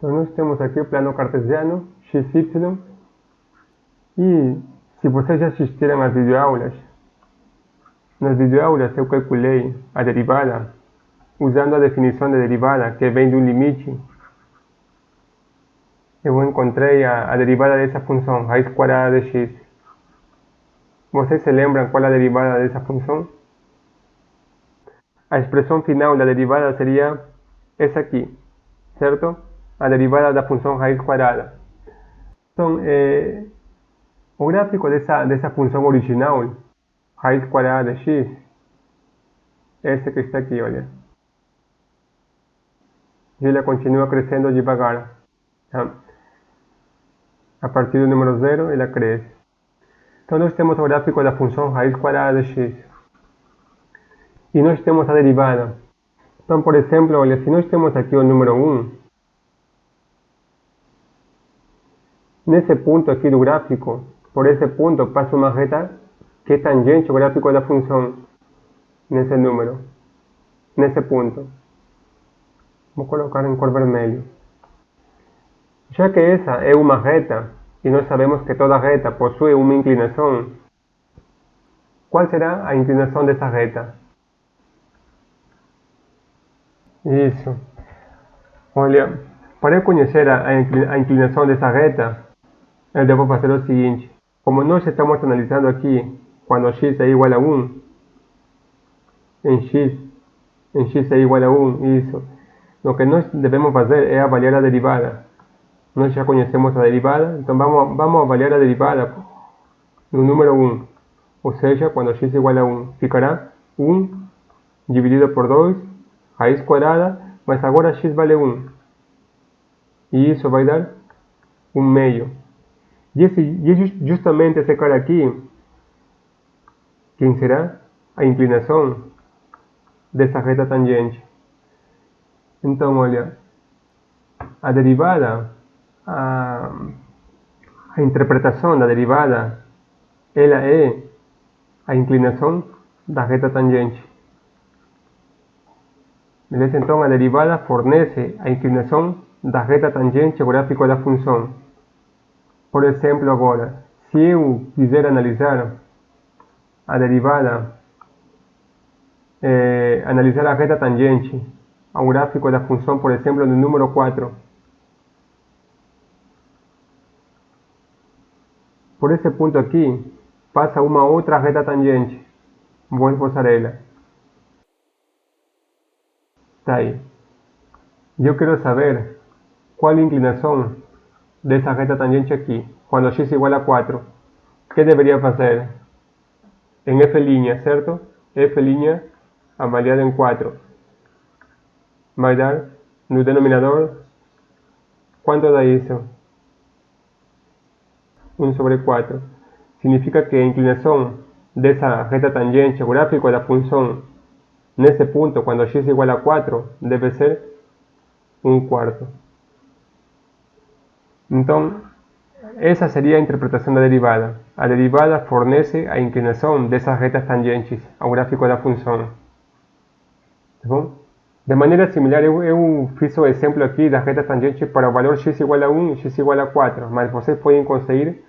Então nós temos aqui o plano cartesiano, x, y, e se vocês já assistiram às videoaulas, nas videoaulas eu calculei a derivada usando a definição de derivada que vem de um limite. Eu encontrei a derivada dessa função, raiz quadrada de x. Vocês se lembram qual é a derivada dessa função? A expressão final da derivada seria essa aqui, certo? A derivada da função raiz quadrada. Então, o gráfico dessa função original, raiz quadrada de x, é esse que está aqui, olha. E ela continua crescendo devagar. Tá? A partir do número 0, ela cresce. Então, nós temos o gráfico da função raiz quadrada de x. E nós temos a derivada. Então, por exemplo, olha, se nós temos aqui o número 1, nesse ponto aqui do gráfico, por esse ponto passa uma reta que é tangente ao gráfico da função, nesse número, nesse ponto. Vou colocar em cor vermelho. Já que essa é uma reta, e nós sabemos que toda reta possui uma inclinação, qual será a inclinação dessa reta? Isso. Olha, para eu conhecer a inclinação dessa reta, eu devo fazer o seguinte. Como nós estamos analisando aqui, quando x é igual a 1, em x é igual a 1, isso. O que nós devemos fazer é avaliar a derivada. Nós já conhecemos a derivada, então vamos avaliar a derivada no número 1. Ou seja, quando x é igual a 1, ficará 1 dividido por 2, raiz quadrada, mas agora x vale 1. E isso vai dar 1 meio. E justamente esse cara aqui, quem será? A inclinação dessa reta tangente. Então, olha, a derivada, a interpretação da derivada, ela é a inclinação da reta tangente. Beleza? Então, a derivada fornece a inclinação da reta tangente ao gráfico da função. Por exemplo, agora, se eu quiser analisar a derivada, analisar a reta tangente ao gráfico da função, por exemplo, no número 4. Por esse ponto aqui, passa uma outra reta tangente. Vou esboçar ela. Está aí. E eu quero saber qual a inclinação dessa reta tangente aqui, quando x é igual a 4. O que deveria fazer? Em f', certo? F' avaliado em 4. Vai dar no denominador, quanto dá isso? 1 sobre 4. Significa que a inclinação dessa reta tangente ao gráfico da função nesse ponto, quando x é igual a 4, deve ser 1/4. Então, essa seria a interpretação da derivada. A derivada fornece a inclinação dessas retas tangentes ao gráfico da função. Tá bom? De maneira similar, eu fiz o exemplo aqui da reta tangente para o valor x igual a 1 e x igual a 4, mas vocês podem conseguir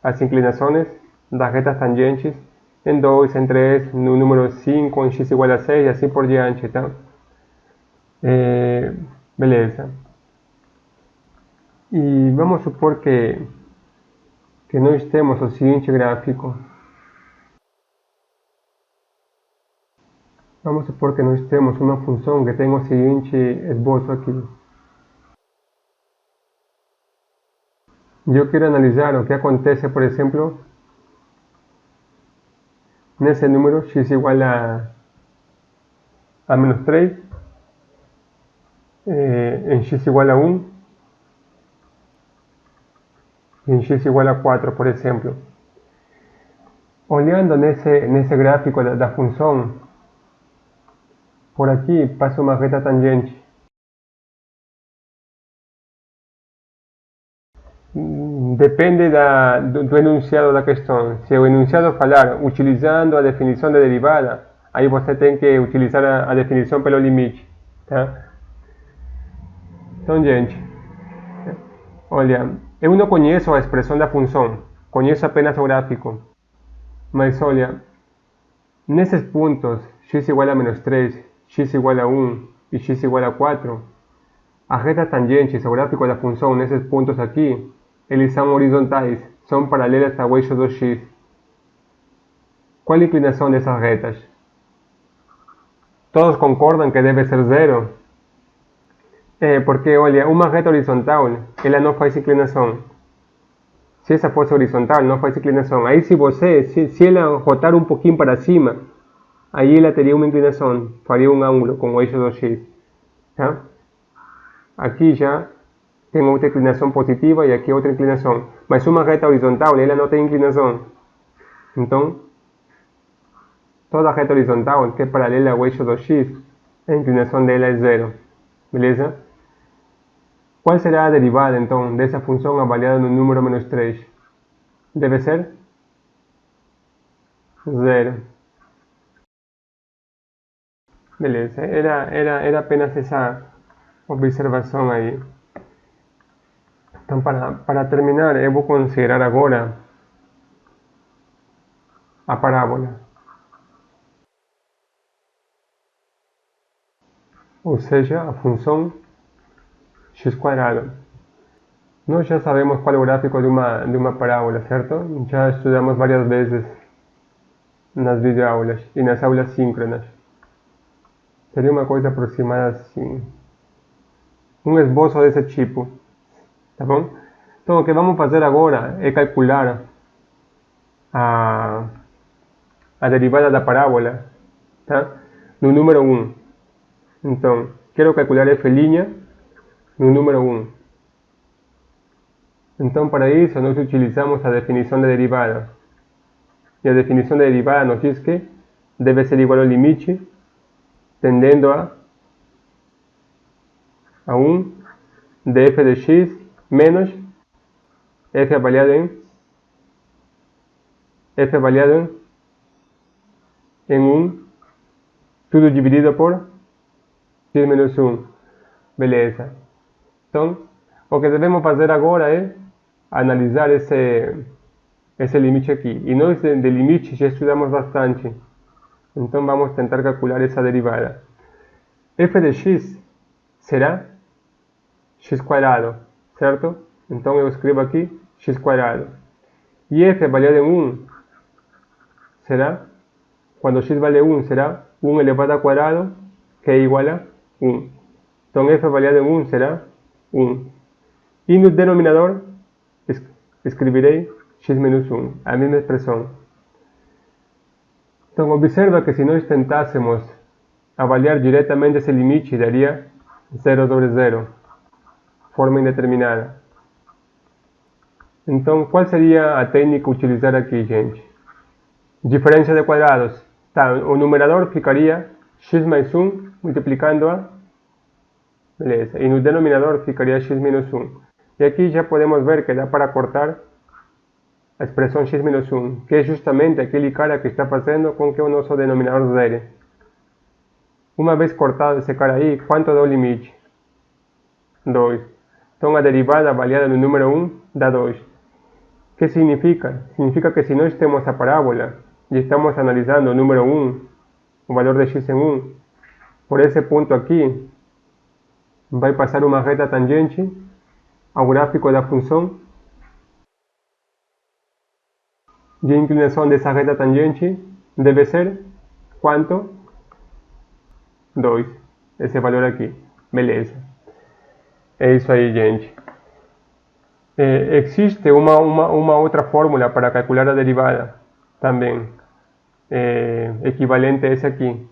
as inclinações das retas tangentes em 2, em 3, no número 5, em x igual a 6 e assim por diante, tá? Beleza. E vamos supor que nós temos o seguinte gráfico. Vamos supor que nós temos uma função que tem o seguinte esboço aqui. E eu quero analisar o que acontece, por exemplo, nesse número x igual a menos 3, em x igual a 1, e em x igual a 4, por exemplo. Olhando nesse gráfico da função, por aqui passa uma reta tangente. Depende do enunciado da questão. Se o enunciado falar utilizando a definição de derivada, aí você tem que utilizar a definição pelo limite. Tá? Então, gente, olha, eu não conheço a expressão da função, conheço apenas o gráfico. Mas olha, nesses pontos, x igual a menos 3, x igual a 1 e x igual a 4, as retas tangentes, o gráfico da função nesses pontos aqui, eles são horizontais, são paralelas ao eixo do x. Qual a inclinação dessas retas? Todos concordam que deve ser zero? Porque, olha, uma reta horizontal, ela não faz inclinação. Se essa fosse horizontal, não faz inclinação. Aí se ela rotar um pouquinho para cima, aí ela teria uma inclinação, faria um ângulo com o eixo do x. Tá? Aqui já tem outra inclinação positiva e aqui outra inclinação. Mas uma reta horizontal, ela não tem inclinação. Então, toda reta horizontal que é paralela ao eixo do x, a inclinação dela é zero. Beleza? Qual será a derivada, então, dessa função avaliada no número menos 3? Deve ser zero. Beleza, era apenas essa observação aí. Então, para terminar, eu vou considerar agora a parábola. Ou seja, a função x². Nós já sabemos qual é o gráfico de uma parábola, certo? Já estudamos várias vezes nas videoaulas e nas aulas síncronas. Seria uma coisa aproximada assim. Um esboço desse tipo. Tá bom? Então, o que vamos fazer agora é calcular a derivada da parábola, tá? No número 1. Então, quero calcular f' no número 1. Então, para isso, nós utilizamos a definição da derivada. E a definição da derivada nos diz que deve ser igual ao limite tendendo a 1 de f de x menos f avaliado em 1, tudo dividido por x menos 1. Beleza. Então, o que devemos fazer agora é analisar esse limite aqui. E nós de limite já estudamos bastante. Então vamos tentar calcular essa derivada. F de x será x², certo? Então eu escrevo aqui x². E f avaliado em 1 será, quando x vale 1, será 1 elevado ao quadrado, que é igual a 1. Então f avaliado em 1 será 1. E no denominador escreverei x menos 1, a mesma expressão. Então observa que se nós tentássemos avaliar diretamente esse limite, daria 0 sobre 0, forma indeterminada. Então, qual seria a técnica a utilizar aqui, gente? Diferença de quadrados. Tá, o numerador ficaria x mais 1 multiplicando a... Beleza. E no denominador ficaria x menos 1. E aqui já podemos ver que dá para cortar a expressão x menos 1, que é justamente aquele cara que está fazendo com que o nosso denominador zere. Uma vez cortado esse cara aí, quanto dá o limite? 2. Então a derivada avaliada no número 1 dá 2. O que significa? Significa que se nós temos a parábola e estamos analisando o número 1, o valor de x em 1, por esse ponto aqui, vai passar uma reta tangente ao gráfico da função e a inclinação dessa reta tangente deve ser quanto? 2. Esse valor aqui. Beleza. É isso aí, gente. Existe uma outra fórmula para calcular a derivada também, equivalente a essa aqui.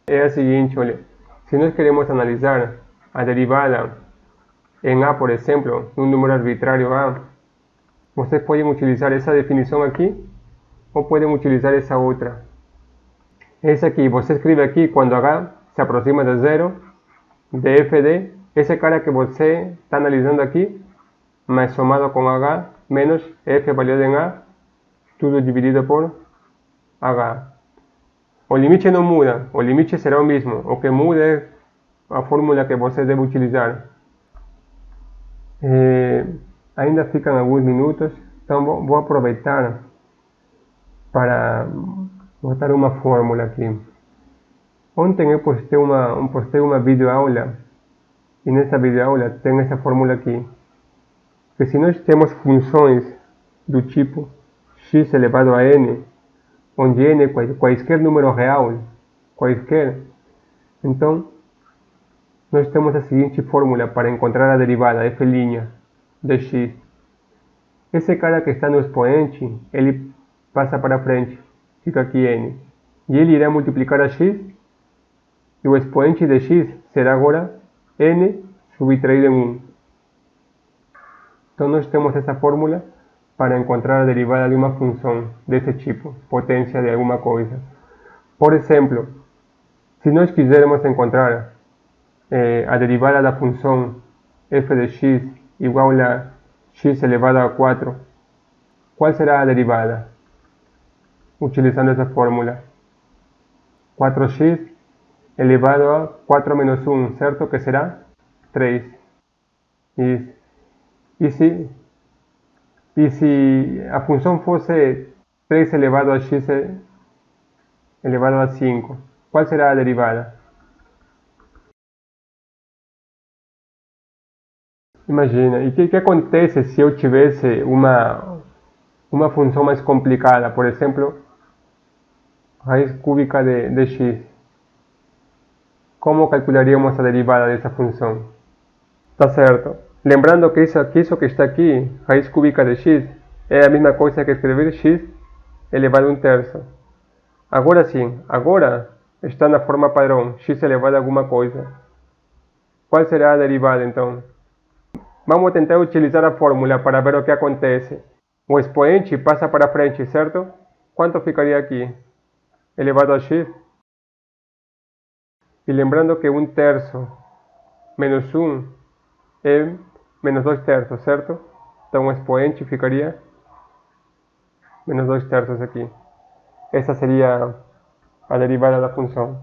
É a seguinte, olha, se nós queremos analisar a derivada em A, por exemplo, um número arbitrário A, vocês podem utilizar essa definição aqui ou podem utilizar essa outra. Essa aqui, você escreve aqui quando H se aproxima de 0, de f de esse cara que você está analisando aqui, mais somado com H, menos f avaliado em A, tudo dividido por H. O limite não muda, o limite será o mesmo, o que muda é a fórmula que você deve utilizar. Ainda ficam alguns minutos, então vou aproveitar para botar uma fórmula aqui. Ontem eu postei uma videoaula, e nessa videoaula tem essa fórmula aqui. Que se nós temos funções do tipo x elevado a n, onde n é quaisquer número real, quaisquer, então nós temos a seguinte fórmula para encontrar a derivada f' de x. Esse cara que está no expoente, ele passa para frente, fica aqui n, e ele irá multiplicar a x, e o expoente de x será agora n subtraído em 1. Então nós temos essa fórmula para encontrar a derivada de uma função desse tipo, potência de alguma coisa. Por exemplo, se nós quisermos encontrar a derivada da função f de x igual a x elevado a 4, qual será a derivada? Utilizando essa fórmula. 4x elevado a 4 menos 1, certo? Que será 3. Isso. E se a função fosse 3 elevado a x elevado a 5, qual será a derivada? Imagina, e o que acontece se eu tivesse uma função mais complicada, por exemplo, raiz cúbica de x? Como calcularíamos a derivada dessa função? Tá certo. Lembrando que isso que está aqui, raiz cúbica de x, é a mesma coisa que escrever x elevado a 1/3. Agora sim, agora está na forma padrão, x elevado a alguma coisa. Qual será a derivada então? Vamos tentar utilizar a fórmula para ver o que acontece. O expoente passa para frente, certo? Quanto ficaria aqui? Elevado a x. E lembrando que 1/3 menos 1 é menos 2/3, certo? Então o expoente ficaria menos 2/3 aqui. Essa seria a derivada da função.